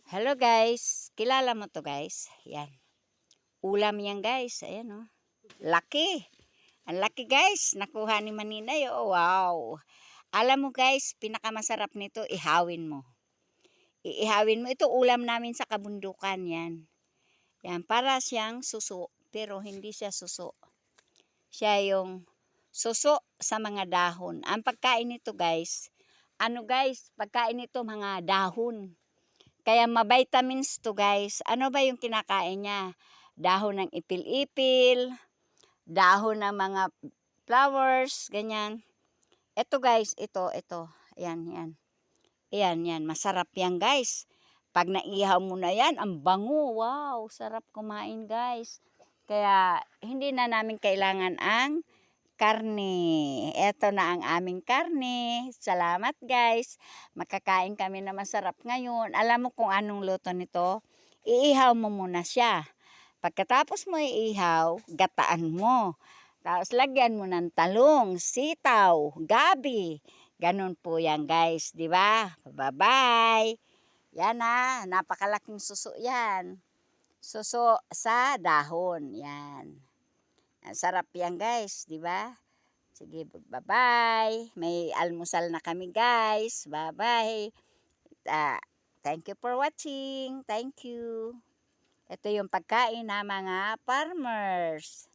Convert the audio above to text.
Hello guys, kilala mo to guys? Yan. Ulam yan guys, ayan oh. Laki. Ang laki guys, nakuha ni Maninay oh. Wow. Alam mo guys, pinakamasarap nito ihawin mo. Iihawin mo, ito ulam namin sa kabundukan yan. Yan, para siyang suso, pero hindi siya suso. Siya yung suso sa mga dahon. Ang pagkain nito guys, pagkain nito mga dahon. Kaya ma-vitamins to guys. Ano ba yung kinakain niya? Dahon ng ipil-ipil, dahon ng mga flowers, ganyan. Ito guys, ito. Ayan. Ayan, masarap yan guys. Pag naihaw mo na yan, ang bango. Wow, sarap kumain guys. Kaya hindi na namin kailangan ang karne. Ito na ang aming karne. Salamat guys. Makakain kami na masarap ngayon. Alam mo kung anong luto nito? Iihaw mo muna siya. Pagkatapos mo iihaw, gataan mo. Tapos lagyan mo ng talong, sitaw, gabi. Ganun po yan guys, di ba? Bye-bye. Yan napakalaking suso yan. Suso sa dahon. Yan. Sarap yan guys, di ba? Sige, bye-bye. May almusal na kami guys. Bye-bye. Thank you for watching. Thank you. Ito yung pagkain ng mga farmers.